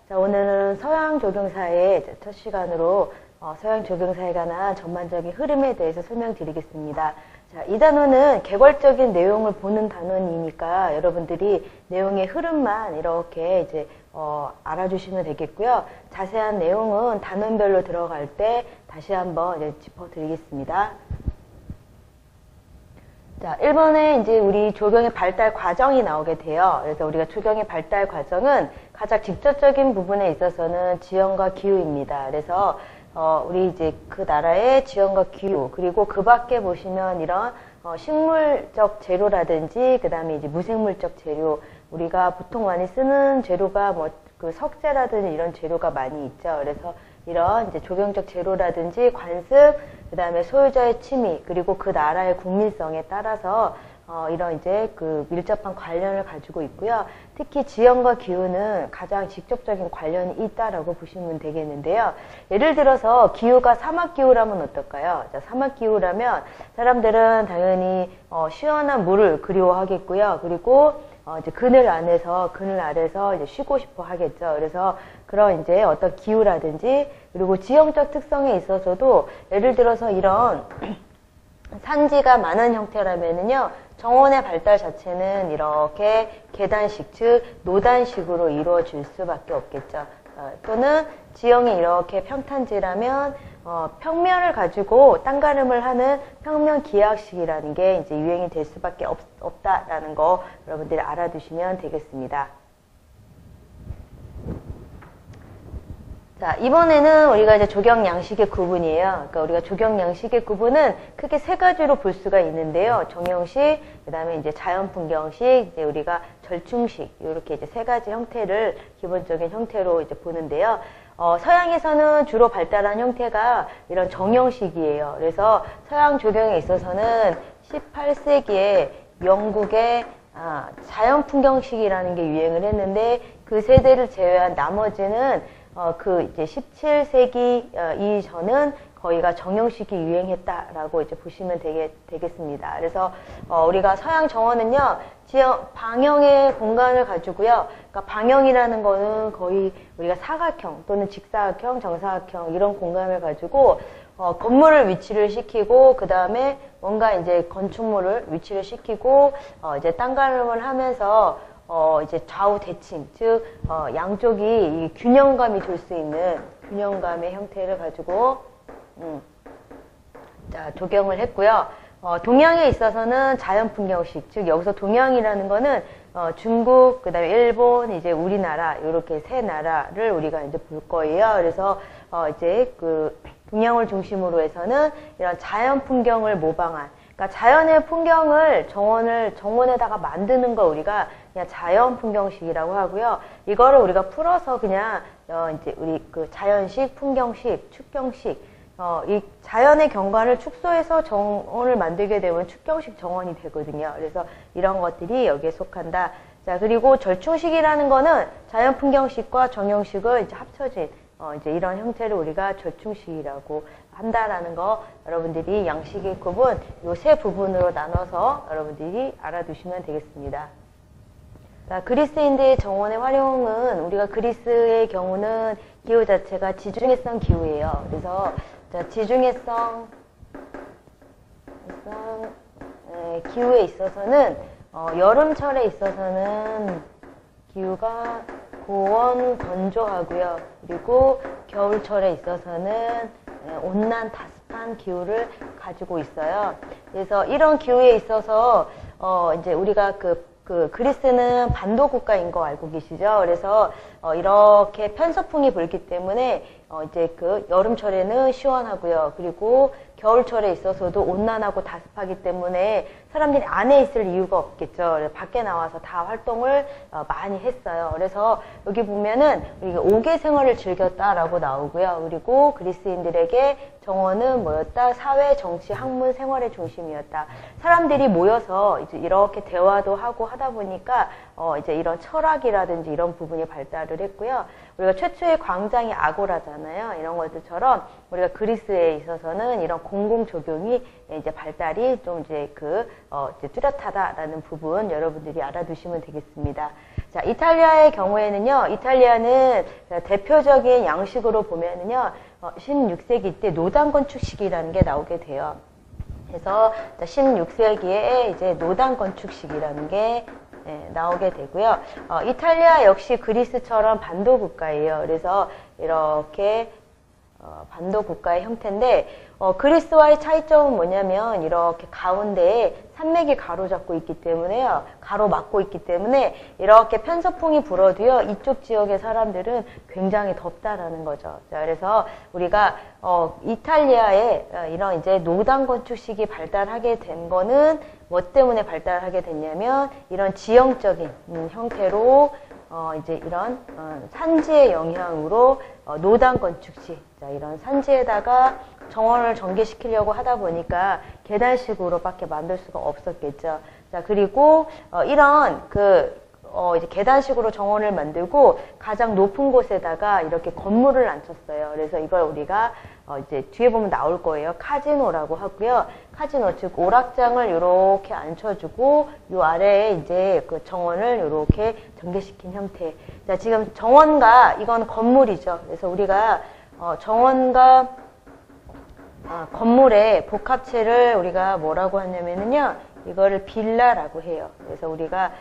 자, 오늘은 서양 조경사의 첫 시간으로 서양 조경사에 관한 전반적인 흐름에 대해서 설명드리겠습니다. 자, 이 단어는 개괄적인 내용을 보는 단어이니까 여러분들이 내용의 흐름만 이렇게 이제 알아주시면 되겠고요. 자세한 내용은 단원별로 들어갈 때 다시 한번 이제 짚어드리겠습니다. 자, 1번에 이제 우리 조경의 발달 과정이 나오게 돼요. 그래서 우리가 조경의 발달 과정은 가장 직접적인 부분에 있어서는 지형과 기후입니다. 그래서 우리 이제 그 나라의 지형과 기후, 그리고 그 밖에 보시면 이런 식물적 재료라든지 그 다음에 이제 무생물적 재료, 우리가 보통 많이 쓰는 재료가 뭐 그 석재라든지 이런 재료가 많이 있죠. 그래서 이런 이제 조경적 재료라든지 관습, 그 다음에 소유자의 취미, 그리고 그 나라의 국민성에 따라서 이런 이제 그 밀접한 관련을 가지고 있고요. 특히 지형과 기후는 가장 직접적인 관련이 있다라고 보시면 되겠는데요. 예를 들어서 기후가 사막기후라면 어떨까요? 자, 사막기후라면 사람들은 당연히 시원한 물을 그리워하겠고요. 그리고 이제 그늘 아래서 이제 쉬고 싶어 하겠죠. 그래서 그런 이제 어떤 기후라든지 그리고 지형적 특성에 있어서도 예를 들어서 이런 산지가 많은 형태라면은요, 정원의 발달 자체는 이렇게 계단식, 즉 노단식으로 이루어질 수밖에 없겠죠. 또는 지형이 이렇게 평탄지라면 평면을 가지고 땅가름을 하는 평면 기하학식이라는 게 이제 유행이 될 수밖에 없다라는 거 여러분들이 알아두시면 되겠습니다. 자, 이번에는 우리가 이제 조경 양식의 구분이에요. 그러니까 우리가 조경 양식의 구분은 크게 세 가지로 볼 수가 있는데요. 정형식, 그 다음에 이제 자연 풍경식, 이제 우리가 절충식, 이렇게 이제 세 가지 형태를 기본적인 형태로 이제 보는데요. 서양에서는 주로 발달한 형태가 이런 정형식이에요. 그래서 서양 조경에 있어서는 18세기에 영국의 자연 풍경식이라는 게 유행을 했는데 그 세대를 제외한 나머지는 그 이제 17세기 이전은 거의가 정형식이 유행했다라고 이제 보시면 되겠습니다. 그래서 우리가 서양 정원은요, 방형의 공간을 가지고요. 그러니까 방형이라는 거는 거의 우리가 사각형 또는 직사각형, 정사각형 이런 공간을 가지고 건물을 위치를 시키고 그 다음에 뭔가 이제 건축물을 위치를 시키고 이제 땅가름을 하면서 이제 좌우 대칭, 즉 양쪽이 이 균형감이 돌 수 있는 균형감의 형태를 가지고 자, 조경을 했고요. 동양에 있어서는 자연 풍경식, 즉 여기서 동양이라는 거는 중국, 그다음에 일본, 이제 우리나라 이렇게 세 나라를 우리가 이제 볼 거예요. 그래서 이제 그 동양을 중심으로 해서는 이런 자연 풍경을 모방한, 그러니까 자연의 풍경을 정원에다가 만드는 걸 우리가 그냥 자연 풍경식이라고 하고요. 이거를 우리가 풀어서 그냥 이제 우리 그 자연식, 풍경식, 축경식, 이 자연의 경관을 축소해서 정원을 만들게 되면 축경식 정원이 되거든요. 그래서 이런 것들이 여기에 속한다. 자, 그리고 절충식이라는 거는 자연 풍경식과 정형식을 이제 합쳐진 이제 이런 형태를 우리가 절충식이라고 한다라는 거 여러분들이 양식의 구분 요 세 부분으로 나눠서 여러분들이 알아두시면 되겠습니다. 자, 그리스인들의 정원의 활용은 우리가 그리스의 경우는 기후 자체가 지중해성 기후예요. 그래서 자, 지중해성 기후에 있어서는 여름철에 있어서는 기후가 고온 건조하고요. 그리고 겨울철에 있어서는 온난 다습한 기후를 가지고 있어요. 그래서 이런 기후에 있어서 이제 우리가 그리스는 반도 국가인 거 알고 계시죠? 그래서 이렇게 편서풍이 불기 때문에 이제 그 여름철에는 시원하고요. 그리고 겨울철에 있어서도 온난하고 다습하기 때문에 사람들이 안에 있을 이유가 없겠죠. 밖에 나와서 다 활동을 많이 했어요. 그래서 여기 보면은 우리가 5개 생활을 즐겼다라고 나오고요. 그리고 그리스인들에게 정원은 뭐였다? 사회, 정치, 학문, 생활의 중심이었다. 사람들이 모여서 이제 이렇게 대화도 하고 하다 보니까 이제 이런 철학이라든지 이런 부분이 발달을 했고요. 우리가 최초의 광장이 아고라잖아요. 이런 것들처럼 우리가 그리스에 있어서는 이런 공공 조경이 이제 발달이 좀 이제 이제 뚜렷하다라는 부분 여러분들이 알아두시면 되겠습니다. 자, 이탈리아의 경우에는요, 이탈리아는 대표적인 양식으로 보면은요, 16세기 때 노단 건축식이라는 게 나오게 돼요. 그래서 16세기에 이제 노단 건축식이라는 게 나오게 되고요. 이탈리아 역시 그리스처럼 반도 국가예요. 그래서 이렇게 반도 국가의 형태인데 그리스와의 차이점은 뭐냐면 이렇게 가운데에 산맥이 가로잡고 있기 때문에요. 가로막고 있기 때문에 이렇게 편서풍이 불어도요. 이쪽 지역의 사람들은 굉장히 덥다라는 거죠. 자, 그래서 우리가 이탈리아에 이런 이제 노단 건축식이 발달하게 된 거는 뭐 때문에 발달하게 됐냐면 이런 지형적인 형태로 이제 이런 산지의 영향으로 노단 건축식, 자, 이런 산지에다가 정원을 전개시키려고 하다 보니까 계단식으로밖에 만들 수가 없었겠죠. 자, 그리고 이런 이제 계단식으로 정원을 만들고 가장 높은 곳에다가 이렇게 건물을 앉혔어요. 그래서 이걸 우리가 이제 뒤에 보면 나올 거예요. 카지노라고 하고요. 카지노, 즉 오락장을 이렇게 앉혀주고 요 아래에 이제 그 정원을 이렇게 전개시킨 형태. 자, 지금 정원과 이건 건물이죠. 그래서 우리가 정원과 건물의 복합체를 우리가 뭐라고 하냐면은요, 이거를 빌라라고 해요. 그래서 우리가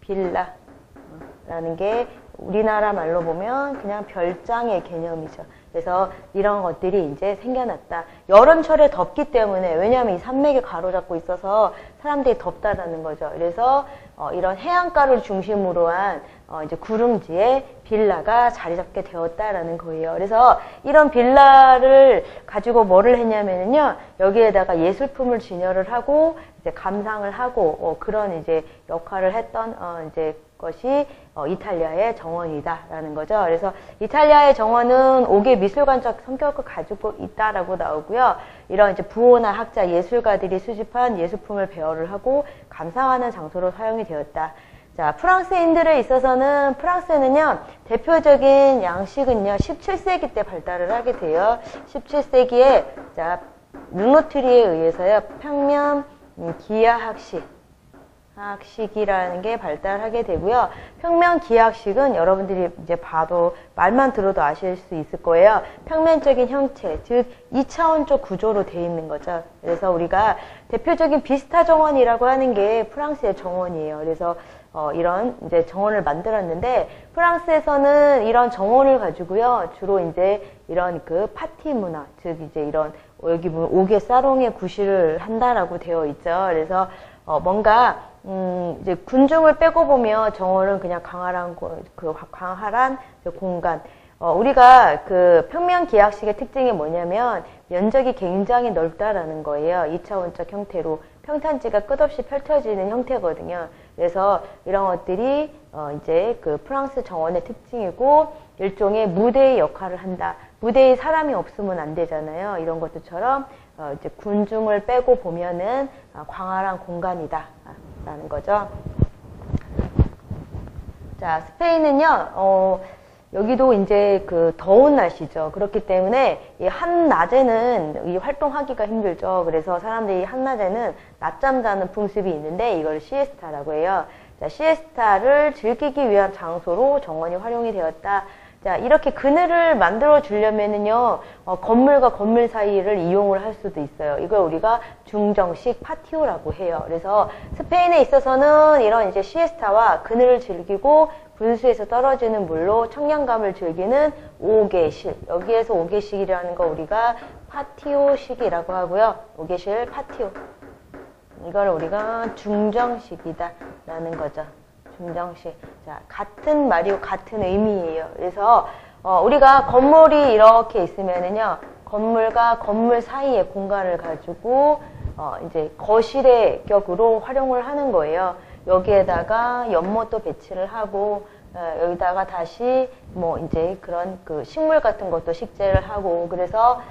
빌라라는 게 우리나라 말로 보면 그냥 별장의 개념이죠. 그래서 이런 것들이 이제 생겨났다. 여름철에 덥기 때문에, 왜냐하면 이 산맥이 가로잡고 있어서 사람들이 덥다라는 거죠. 그래서 이런 해안가를 중심으로 한 이제 구릉지에 빌라가 자리 잡게 되었다라는 거예요. 그래서 이런 빌라를 가지고 뭐를 했냐면요, 여기에다가 예술품을 진열을 하고 이제 감상을 하고 그런 이제 역할을 했던 이제 것이 이탈리아의 정원이다라는 거죠. 그래서 이탈리아의 정원은 5개 미술관적 성격을 가지고 있다라고 나오고요. 이런 이제 부호나 학자, 예술가들이 수집한 예술품을 배열을 하고 감상하는 장소로 사용이 되었다. 자, 프랑스인들에 있어서는, 프랑스는요, 대표적인 양식은요, 17세기 때 발달을 하게 돼요. 17세기에, 자, 르노트리에 의해서요, 평면 기하학식이라는 게 발달하게 되고요. 평면 기하학식은 여러분들이 이제 봐도, 말만 들어도 아실 수 있을 거예요. 평면적인 형체, 즉 2차원적 구조로 되어 있는 거죠. 그래서 우리가 대표적인 비스타 정원이라고 하는 게 프랑스의 정원이에요. 그래서 이런 이제 정원을 만들었는데, 프랑스에서는 이런 정원을 가지고요, 주로 이제 이런 파티 문화, 즉 이제 이런 여기 보면 5개 사롱의 구실을 한다라고 되어 있죠. 그래서 뭔가 이제 군중을 빼고 보면 정원은 그냥 강활한 공간. 우리가 평면 기하학식의 특징이 뭐냐면 면적이 굉장히 넓다라는 거예요. 2차원적 형태로 평탄지가 끝없이 펼쳐지는 형태거든요. 그래서 이런 것들이 이제 프랑스 정원의 특징이고, 일종의 무대의 역할을 한다. 무대에 사람이 없으면 안 되잖아요. 이런 것들처럼 이제 군중을 빼고 보면은 광활한 공간이다 라는 거죠. 자, 스페인은요, 여기도 이제 더운 날씨죠. 그렇기 때문에 이 한낮에는 이 활동하기가 힘들죠. 그래서 사람들이 한낮에는 낮잠 자는 풍습이 있는데 이걸 시에스타라고 해요. 자, 시에스타를 즐기기 위한 장소로 정원이 활용이 되었다. 자, 이렇게 그늘을 만들어 주려면은요, 건물과 건물 사이를 이용을 할 수도 있어요. 이걸 우리가 중정식 파티오라고 해요. 그래서 스페인에 있어서는 이런 이제 시에스타와 그늘을 즐기고 분수에서 떨어지는 물로 청량감을 즐기는 5개실. 여기에서 5개식이라는 거 우리가 파티오식이라고 하고요. 5개실 파티오. 이걸 우리가 중정식이다 라는 거죠. 중정식. 자, 같은 말이고 같은 의미예요. 그래서 우리가 건물이 이렇게 있으면은요, 건물과 건물 사이의 공간을 가지고 이제 거실의 격으로 활용을 하는 거예요. 여기에다가 연못도 배치를 하고, 여기다가 다시 뭐 이제 그런 식물 같은 것도 식재를 하고, 그래서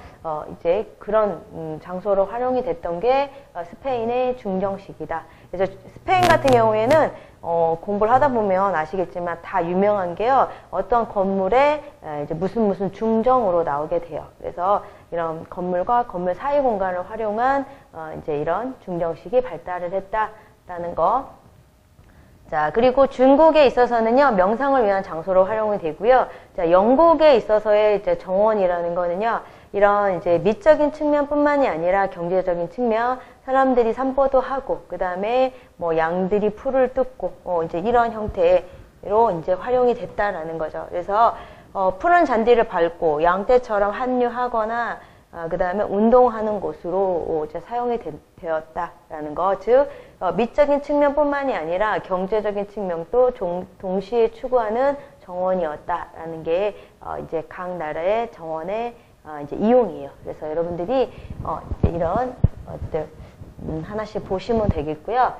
이제 그런 장소로 활용이 됐던 게 스페인의 중정식이다. 그래서 스페인 같은 경우에는 공부를 하다 보면 아시겠지만 다 유명한 게요. 어떤 건물에 이제 무슨 중정으로 나오게 돼요. 그래서 이런 건물과 건물 사이 공간을 활용한 이제 이런 중정식이 발달을 했다라는 거. 자, 그리고 중국에 있어서는요, 명상을 위한 장소로 활용이 되고요. 자, 영국에 있어서의 이제 정원이라는 거는요, 이런 이제 미적인 측면뿐만이 아니라 경제적인 측면, 사람들이 산보도 하고, 그 다음에 뭐 양들이 풀을 뜯고, 이제 이런 형태로 이제 활용이 됐다라는 거죠. 그래서, 푸른 잔디를 밟고 양떼처럼 합류하거나, 그 다음에 운동하는 곳으로 이제 사용이 되었다라는 거. 즉, 미적인 측면뿐만이 아니라 경제적인 측면도 동시에 추구하는 정원이었다라는 게, 이제 각 나라의 정원의 이제 이용이에요. 그래서 여러분들이, 이제 이런, 하나씩 보시면 되겠고요.